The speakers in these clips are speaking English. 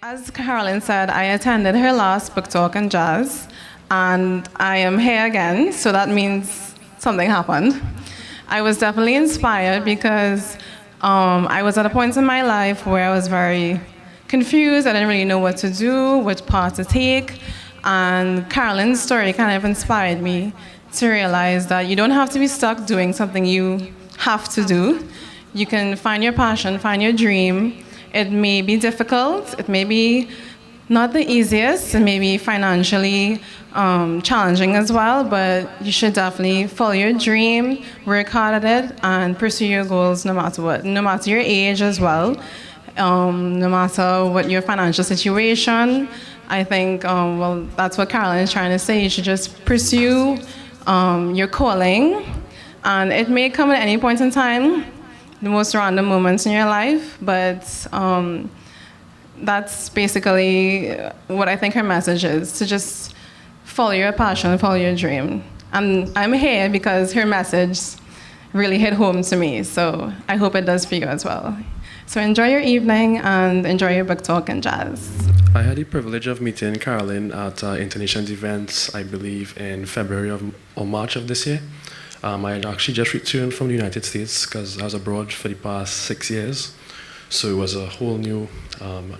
As Carolyn said, I attended her last book talk in jazz, and I am here again, so that means something happened. I was definitely inspired because I was at a point in my life where I was very confused. I didn't really know what to do, which path to take, and Carolyn's story kind of inspired me to realize that you don't have to be stuck doing something you have to do. You can find your passion, find your dream. It may be difficult, it may be not the easiest, it may be financially challenging as well, but you should definitely follow your dream, work hard at it, and pursue your goals no matter what, no matter your age as well, no matter what your financial situation. I think, well, that's what Carolyn is trying to say. You should just pursue your calling, and it may come at any point in time, the most random moments in your life, but that's basically what I think her message is, to just follow your passion, follow your dream. And I'm here because her message really hit home to me, so I hope it does for you as well. So enjoy your evening and enjoy your book talk and jazz. I had the privilege of meeting Carolyn at Internationals events, I believe, in February or March of this year. I had actually just returned from the United States because I was abroad for the past 6 years. So it was a whole new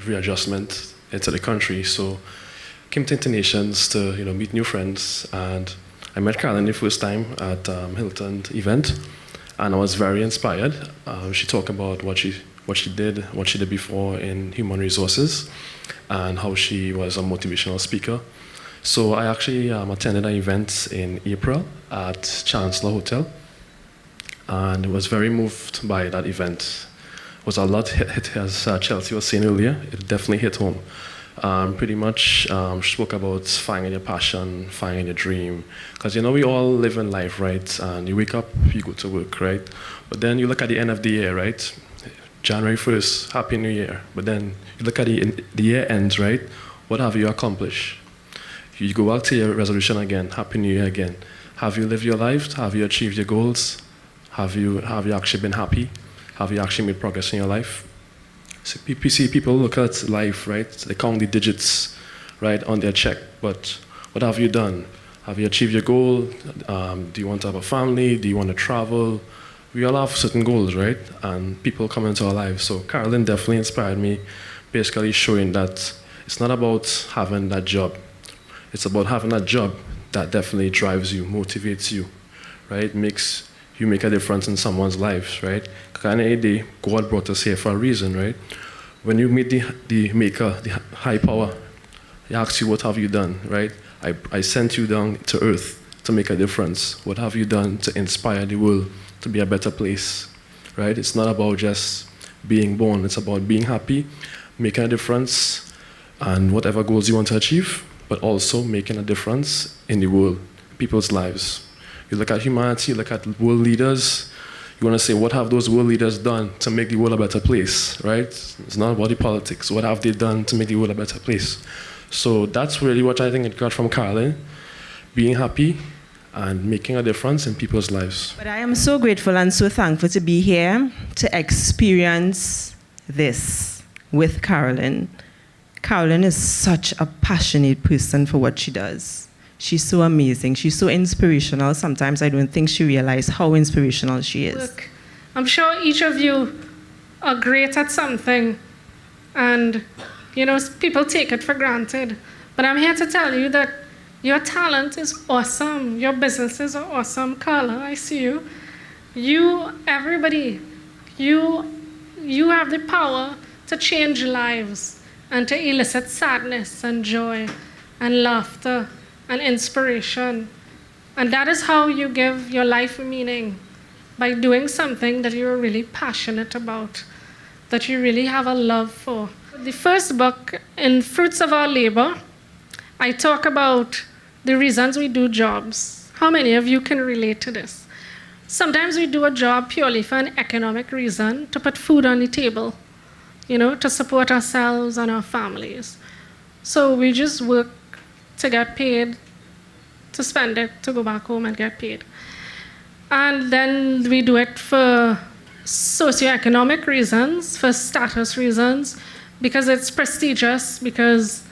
readjustment into the country. So I came to Internations to meet new friends, and I met Carolyn the first time at Hilton event, and I was very inspired. She talked about what she did before in human resources, and how she was a motivational speaker. So I actually attended an event in April at Chancellor Hotel, and was very moved by that event. It was a lot hit, as Chelsea was saying earlier. It definitely hit home. Pretty much she spoke about finding your passion, finding your dream. Because we all live in life, right? And you wake up, you go to work, right? But then you look at the end of the year, right? January 1st, Happy New Year. But then you look at the year ends, right? What have you accomplished? You go back to your resolution again, Happy New Year again. Have you lived your life? Have you achieved your goals? Have you actually been happy? Have you actually made progress in your life? So see people look at life, right? They count the digits, right, on their check. But what have you done? Have you achieved your goal? Do you want to have a family? Do you want to travel? We all have certain goals, right? And people come into our lives. So Carolyn definitely inspired me, basically showing that it's not about having that job. It's about having that job that definitely drives you, motivates you, right? Makes you make a difference in someone's lives, right? Because at the end of the day, God brought us here for a reason, right? When you meet the maker, the high power, he asks you, what have you done, right? I sent you down to earth to make a difference. What have you done to inspire the world to be a better place, right? It's not about just being born. It's about being happy, making a difference, and whatever goals you want to achieve, but also making a difference in the world, people's lives. You look at humanity, you look at world leaders, you want to say, what have those world leaders done to make the world a better place, right? It's not about the politics. What have they done to make the world a better place? So that's really what I think it got from Carolyn, being happy and making a difference in people's lives. But I am so grateful and so thankful to be here to experience this with Carolyn. Carolyn is such a passionate person for what she does. She's so amazing. She's so inspirational. Sometimes I don't think she realizes how inspirational she is. Look, I'm sure each of you are great at something, and people take it for granted. But I'm here to tell you that your talent is awesome. Your businesses are awesome. Carla, I see you. Everybody, you have the power to change lives and to elicit sadness and joy and laughter and inspiration. And that is how you give your life meaning, by doing something that you're really passionate about, that you really have a love for. The first book, in Fruits of Our Labor, I talk about the reasons we do jobs. How many of you can relate to this? Sometimes we do a job purely for an economic reason, to put food on the table, to support ourselves and our families. So we just work to get paid, to spend it, to go back home and get paid. And then we do it for socioeconomic reasons, for status reasons, because it's prestigious, because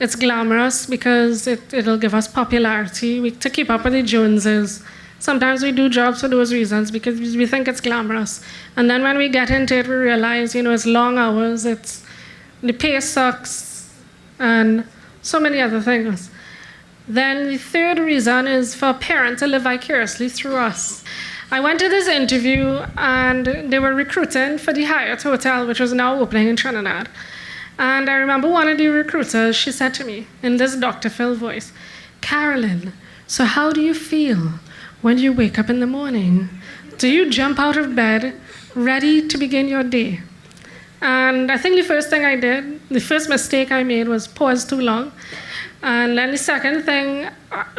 it's glamorous, because it'll give us popularity, to keep up with the Joneses. Sometimes we do jobs for those reasons because we think it's glamorous. And then when we get into it, we realize, it's long hours, the pay sucks, and so many other things. Then the third reason is for a parent to live vicariously through us. I went to this interview, and they were recruiting for the Hyatt Hotel, which was now opening in Trinidad. And I remember one of the recruiters, she said to me in this Dr. Phil voice, "Carolyn, so how do you feel when you wake up in the morning? Do you jump out of bed ready to begin your day?" And I think the first thing I did, the first mistake I made was pause too long. And then the second thing,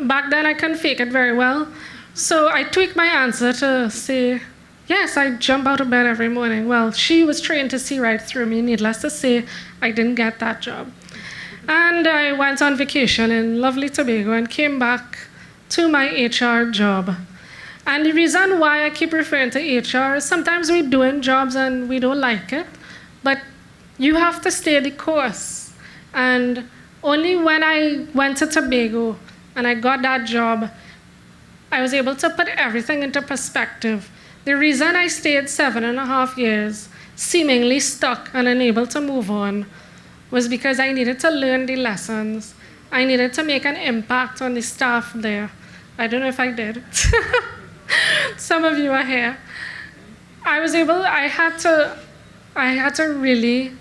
back then I couldn't fake it very well. So I tweaked my answer to say, yes, I jump out of bed every morning. Well, she was trained to see right through me. Needless to say, I didn't get that job. And I went on vacation in lovely Tobago and came back to my HR job. And the reason why I keep referring to HR is sometimes we're doing jobs and we don't like it, but you have to stay the course. And only when I went to Tobago and I got that job, I was able to put everything into perspective. The reason I stayed 7.5 years, seemingly stuck and unable to move on, was because I needed to learn the lessons. I needed to make an impact on the staff there. I don't know if I did. Some of you are here. I had to really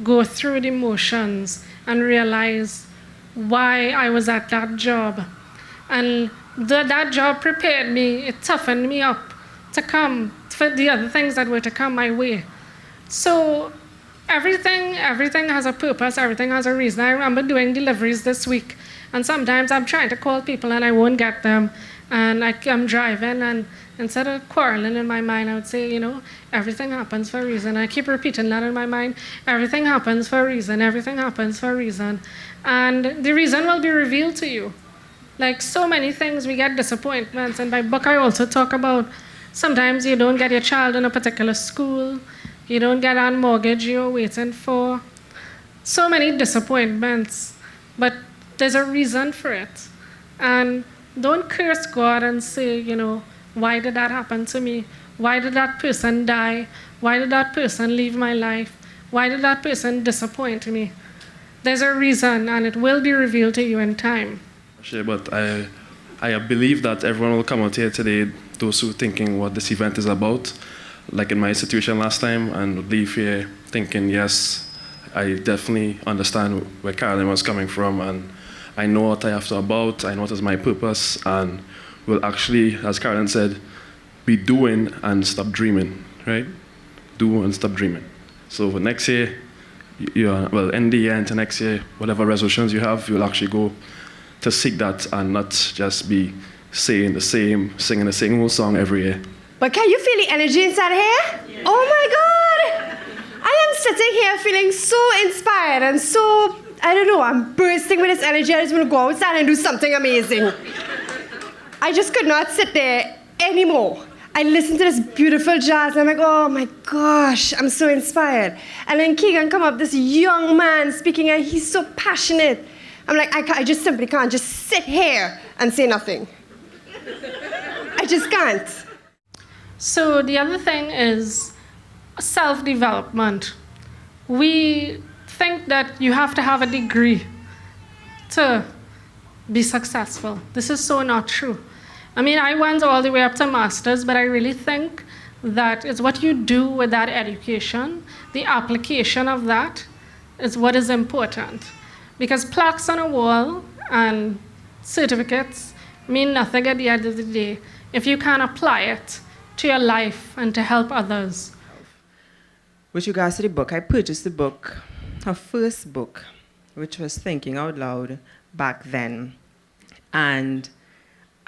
go through the motions and realize why I was at that job. And that job prepared me, it toughened me up to come for the other things that were to come my way. So everything has a purpose, everything has a reason. I remember doing deliveries this week, and sometimes I'm trying to call people and I won't get them. And I'm driving, and instead of quarreling in my mind, I would say, everything happens for a reason. I keep repeating that in my mind. Everything happens for a reason. Everything happens for a reason. And the reason will be revealed to you. Like so many things, we get disappointments. In my book, I also talk about sometimes you don't get your child in a particular school. You don't get on mortgage you're waiting for. So many disappointments. But there's a reason for it. And don't curse God and say, why did that happen to me? Why did that person die? Why did that person leave my life? Why did that person disappoint me? There's a reason, and it will be revealed to you in time. Sure, but I believe that everyone will come out here today, those who are thinking what this event is about, like in my situation last time, and would leave here thinking, yes, I definitely understand where Carolyn was coming from, and I know what I have to about, I know what is my purpose, and will actually, as Carolyn said, be doing and stop dreaming, right? Do and stop dreaming. So for next year, end the year into next year, whatever resolutions you have, you'll actually go to seek that and not just be singing the same old song every year. But can you feel the energy inside here? Yeah. Oh my God! I am sitting here feeling so inspired and so, I'm bursting with this energy. I just want to go outside and do something amazing. I just could not sit there anymore. I listened to this beautiful jazz and I'm like, oh my gosh, I'm so inspired. And then Keegan come up, this young man speaking, and he's so passionate. I'm like, I just simply can't just sit here and say nothing. I just can't. So the other thing is self-development. We think that you have to have a degree to be successful. This is so not true. I mean, I went all the way up to master's, but I really think that it's what you do with that education, the application of that is what is important. Because plaques on a wall and certificates mean nothing at the end of the day if you can't apply it to your life and to help others. With regards to the book, I purchased the book, her first book, which was Thinking Out Loud back then. And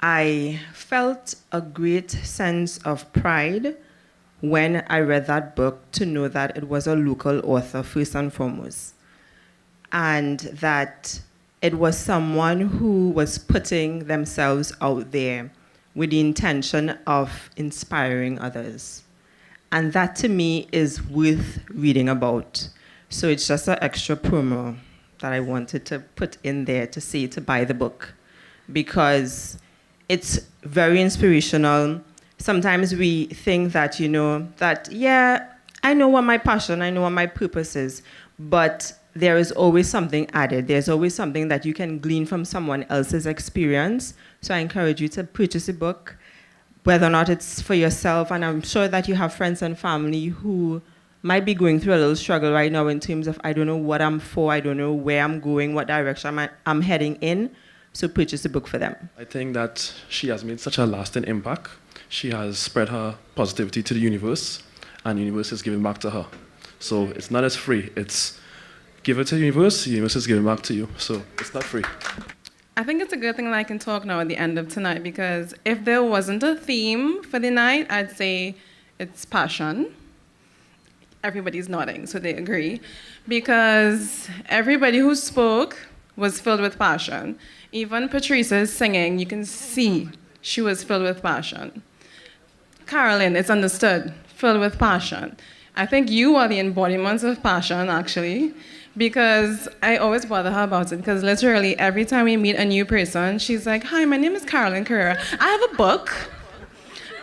I felt a great sense of pride when I read that book to know that it was a local author, first and foremost. And that it was someone who was putting themselves out there with the intention of inspiring others. And that to me is worth reading about, So it's just an extra promo that I wanted to put in there to say to buy the book, because it's very inspirational. Sometimes we think that, yeah, I know what my passion, I know what my purpose is, but there is always something added. There's always something that you can glean from someone else's experience. So I encourage you to purchase a book, whether or not it's for yourself. And I'm sure that you have friends and family who might be going through a little struggle right now in terms of, I don't know what I'm for, I don't know where I'm going, what direction I'm heading in. So purchase a book for them. I think that she has made such a lasting impact. She has spread her positivity to the universe, and the universe is giving back to her. So it's not as free. It's give it to the universe is giving back to you. So it's not free. I think it's a good thing that I can talk now at the end of tonight, because if there wasn't a theme for the night, I'd say it's passion. Everybody's nodding, so they agree. Because everybody who spoke was filled with passion. Even Patrice's singing, you can see she was filled with passion. Carolyn, it's understood, filled with passion. I think you are the embodiment of passion, actually, because I always bother her about it, because literally every time we meet a new person, she's like, hi, my name is Carolyn Correia. I have a book,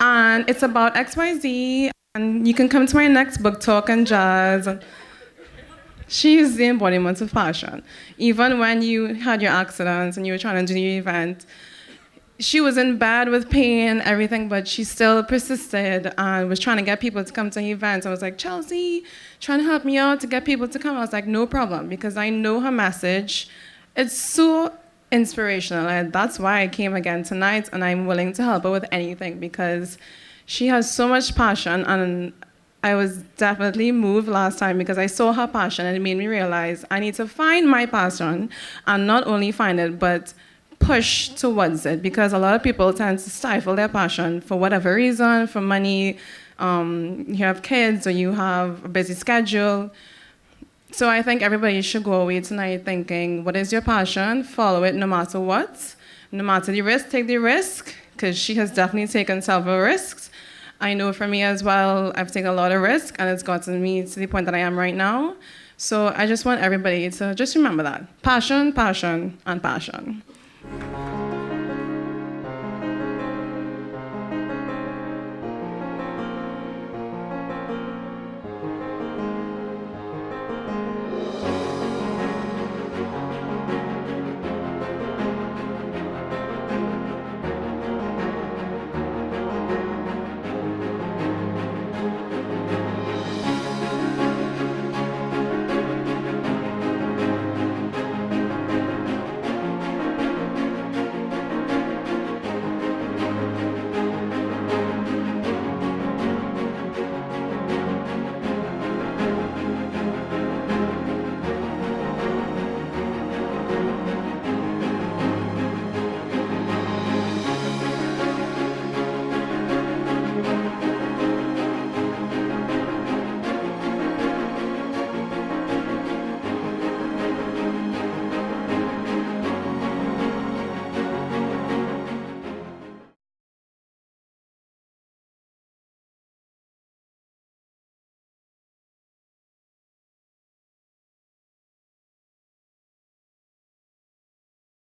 and it's about XYZ, and you can come to my next book talk and jazz. She's the embodiment of passion. Even when you had your accidents and you were trying to do your event, she was in bed with pain, everything, but she still persisted and was trying to get people to come to events. I was like, Chelsea, trying to help me out to get people to come. I was like, no problem, because I know her message. It's so inspirational, and that's why I came again tonight, and I'm willing to help her with anything, because she has so much passion, and I was definitely moved last time because I saw her passion, and it made me realize I need to find my passion, and not only find it, but push towards it, because a lot of people tend to stifle their passion for whatever reason, for money, you have kids, or you have a busy schedule. So I think everybody should go away tonight thinking, what is your passion? Follow it no matter what. No matter the risk, take the risk, because she has definitely taken several risks. I know for me as well, I've taken a lot of risk, and it's gotten me to the point that I am right now. So I just want everybody to just remember that. Passion, passion, and passion.